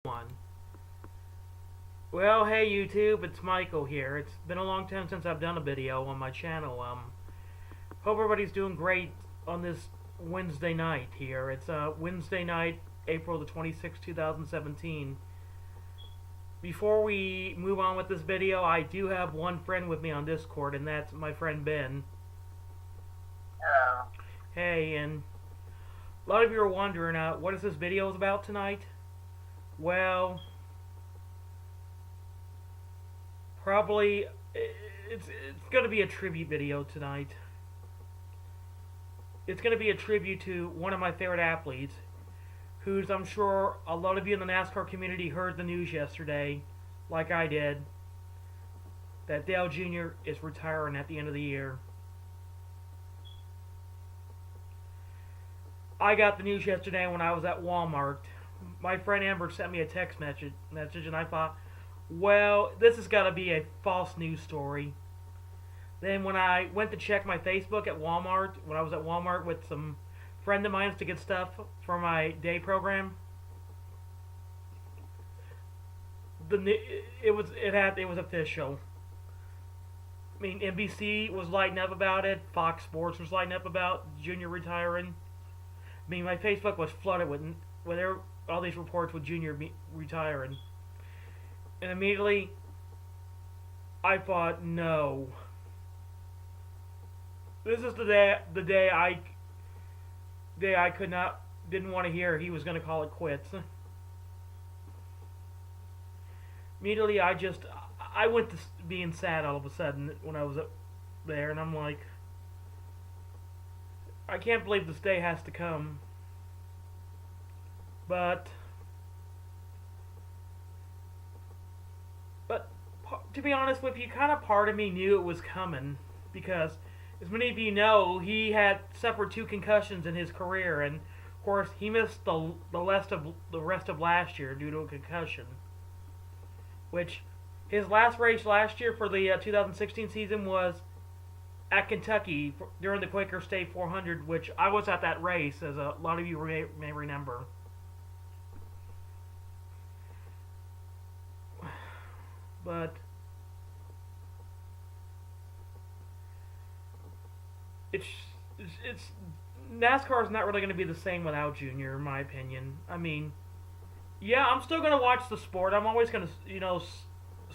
One. Well, hey YouTube, it's Michael here. It's been a long time since I've done a video on my channel. Hope everybody's doing great on this Wednesday night here. It's Wednesday night, April the 26th, 2017. Before we move on with this video, I do have one friend with me on Discord, and that's my friend Ben. Hello. Hey, and a lot of you are wondering, what is this video about tonight? Well, probably it's going to be a tribute video tonight. It's going to be a tribute to one of my favorite athletes, who's, I'm sure a lot of you in the NASCAR community heard the news yesterday, like I did, that Dale Jr. is retiring at the end of the year. I got the news yesterday when I was at Walmart. My friend Amber sent me a text message, and I thought, well, this has got to be a false news story. Then when I went to check my Facebook at Walmart, when I was at Walmart with some friend of mine to get stuff for my day program, it was official. I mean, NBC was lighting up about it. Fox Sports was lighting up about Junior retiring. I mean, my Facebook was flooded with all these reports with Junior retiring. And immediately, I thought, no. This is the day I didn't want to hear he was going to call it quits. Immediately, I went to being sad all of a sudden when I was up there, and I'm like, I can't believe this day has to come. But to be honest with you, kind of part of me knew it was coming, because as many of you know, he had suffered 2 concussions in his career, and of course he missed the rest of last year due to a concussion. Which his last race last year for the 2016 season was at Kentucky during the Quaker State 400, which I was at that race, as a lot of you may remember. But it's NASCAR is not really going to be the same without Junior, in my opinion. I mean, yeah, I'm still going to watch the sport. I'm always going to,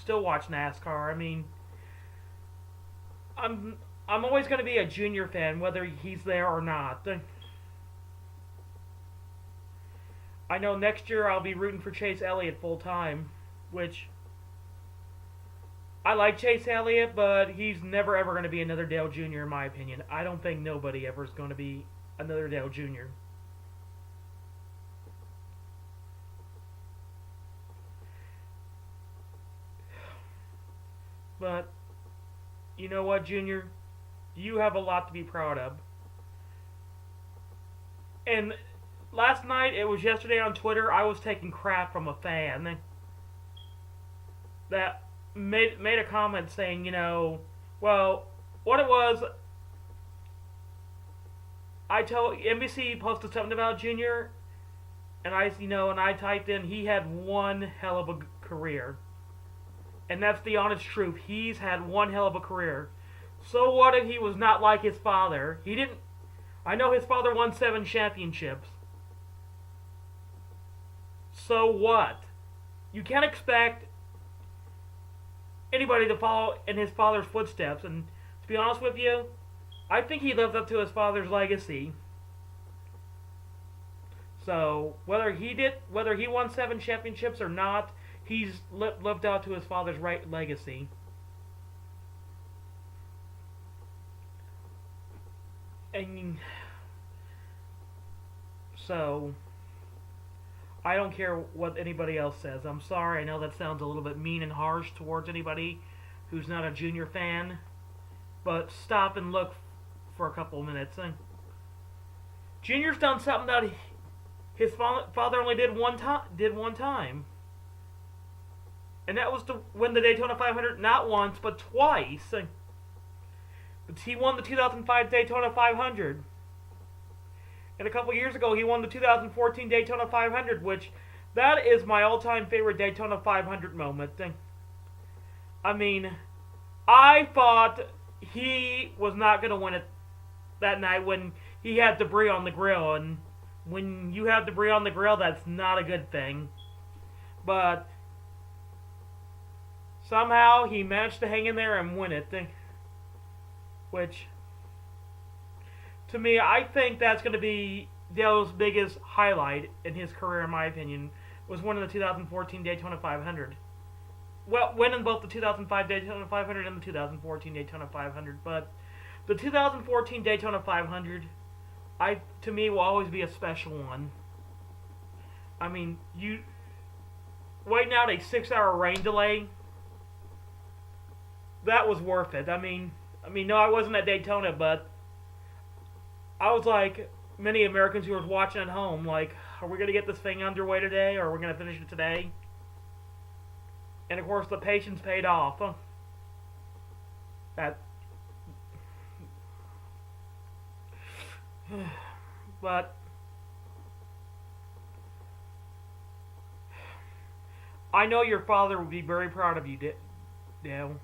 still watch NASCAR. I mean, I'm always going to be a Junior fan, whether he's there or not. I know next year I'll be rooting for Chase Elliott full time, which I like Chase Elliott, but he's never ever going to be another Dale Jr. in my opinion. I don't think nobody ever is going to be another Dale Jr. But you know what, Junior? You have a lot to be proud of. And last night, it was yesterday on Twitter, I was taking crap from a fan that made a comment saying, well, what it was, I told NBC posted something about Junior, and I typed in, he had one hell of a career. And that's the honest truth. He's had one hell of a career. So what if he was not like his father? I know his father won 7 championships. So what? You can't expect anybody to follow in his father's footsteps, and to be honest with you, I think he lived up to his father's legacy. So whether he won 7 championships or not, he's lived out to his father's legacy. And so I don't care what anybody else says. I'm sorry, I know that sounds a little bit mean and harsh towards anybody who's not a Junior fan, but stop and look for a couple of minutes. Junior's done something that his father only did one time. And that was to win the Daytona 500 not once, but twice. But he won the 2005 Daytona 500. And a couple years ago, he won the 2014 Daytona 500, which That is my all-time favorite Daytona 500 moment. I mean, I thought he was not going to win it that night when he had debris on the grill, and when you have debris on the grill, that's not a good thing. But somehow he managed to hang in there and win it, which to me, I think that's going to be Dale's biggest highlight in his career, in my opinion, was winning the 2014 Daytona 500. Well, winning both the 2005 Daytona 500 and the 2014 Daytona 500, but the 2014 Daytona 500, to me, will always be a special one. I mean, you waiting out a 6-hour rain delay, that was worth it. I mean, no, I wasn't at Daytona, but I was like many Americans who were watching at home, like, are we going to get this thing underway today, or are we going to finish it today? And of course, the patience paid off. But I know your father would be very proud of you, Dale.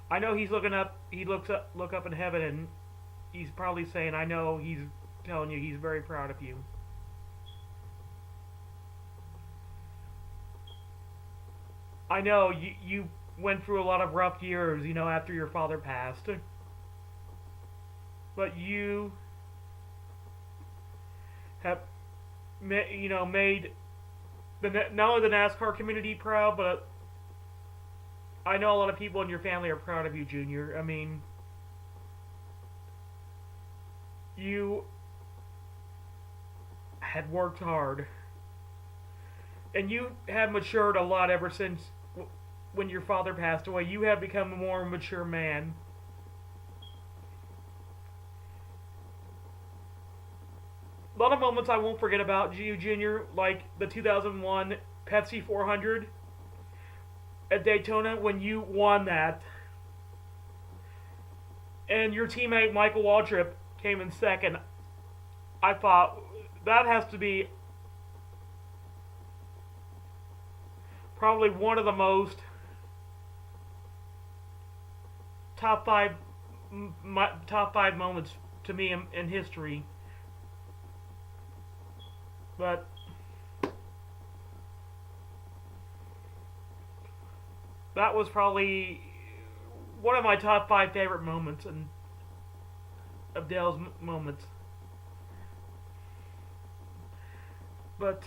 I know he's looking up. He look up in heaven, and he's probably saying, "I know." He's telling you he's very proud of you. I know you went through a lot of rough years, after your father passed. But you have, made not only the NASCAR community proud, but I know a lot of people in your family are proud of you, Junior. I mean, you had worked hard, and you have matured a lot ever since when your father passed away. You have become a more mature man. A lot of moments I won't forget about you, Junior, like the 2001 Pepsi 400 at Daytona when you won that. And your teammate Michael Waltrip came in second. I thought, that has to be probably one of the most top five moments to me in history. But that was probably one of my top 5 favorite moments of Dale's moments. But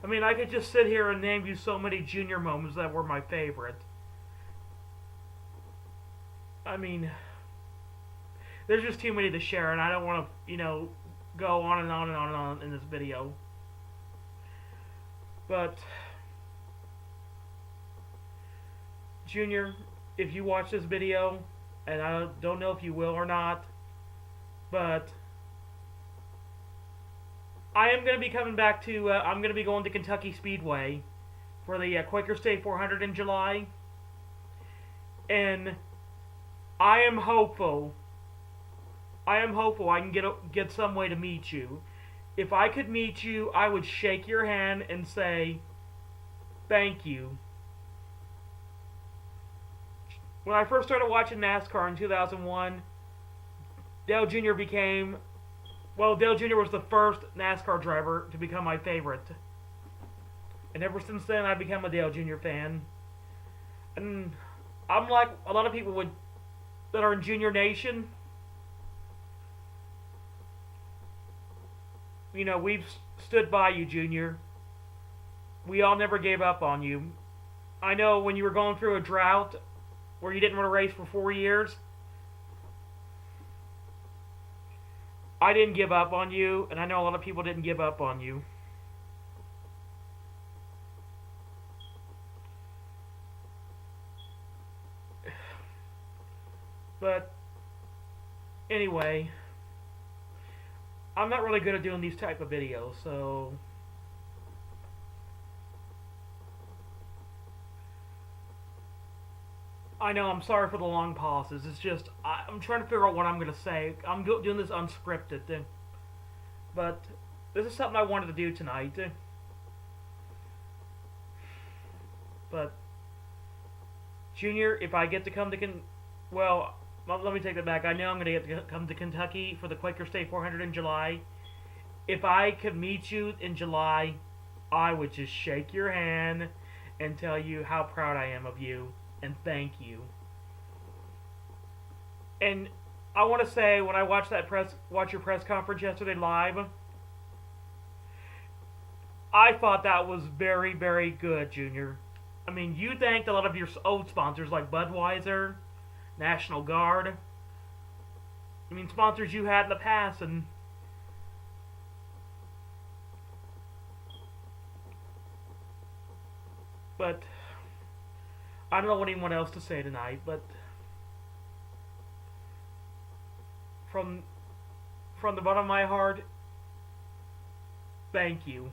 I mean, I could just sit here and name you so many Junior moments that were my favorite. I mean, there's just too many to share, and I don't want to, go on and on and on and on in this video. But Junior, if you watch this video, and I don't know if you will or not, but I am going to be coming back to, I'm going to be going to Kentucky Speedway for the Quaker State 400 in July, and I am hopeful I can get some way to meet you. If I could meet you, I would shake your hand and say, thank you. When I first started watching NASCAR in 2001, Dale Jr. Dale Jr. was the first NASCAR driver to become my favorite. And ever since then, I've become a Dale Jr. fan. And I'm like a lot of people that are in Junior Nation. We've stood by you, Junior. We all never gave up on you. I know when you were going through a drought where you didn't want to race for 4 years, I didn't give up on you, and I know a lot of people didn't give up on you. But anyway, I'm not really good at doing these type of videos, so I know I'm sorry for the long pauses. It's just I'm trying to figure out what I'm going to say. I'm doing this unscripted thing. But this is something I wanted to do tonight. But Junior, if I get to come to well, let me take that back. I know I'm going to get to come to Kentucky for the Quaker State 400 in July. If I could meet you in July, I would just shake your hand and tell you how proud I am of you and thank you. And I want to say, when I watched your press conference yesterday live, I thought that was very, very good, Junior. I mean, you thanked a lot of your old sponsors like Budweiser, National Guard. I mean, sponsors you had in the past, and but I don't know what anyone else to say tonight, but from the bottom of my heart, thank you.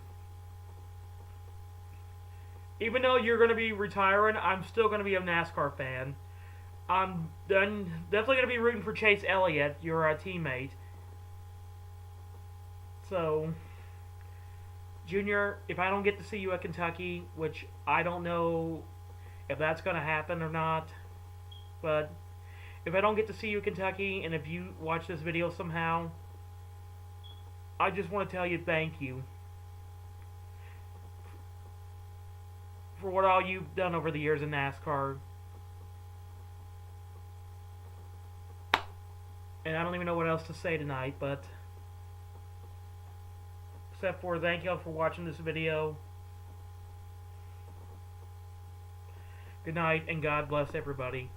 Even though you're going to be retiring, I'm still going to be a NASCAR fan. I'm definitely going to be rooting for Chase Elliott, your teammate. So, Junior, if I don't get to see you at Kentucky, which I don't know if that's going to happen or not, but if I don't get to see you at Kentucky, and if you watch this video somehow, I just want to tell you thank you for what all you've done over the years in NASCAR. And I don't even know what else to say tonight, but except for thank y'all for watching this video. Good night, and God bless everybody.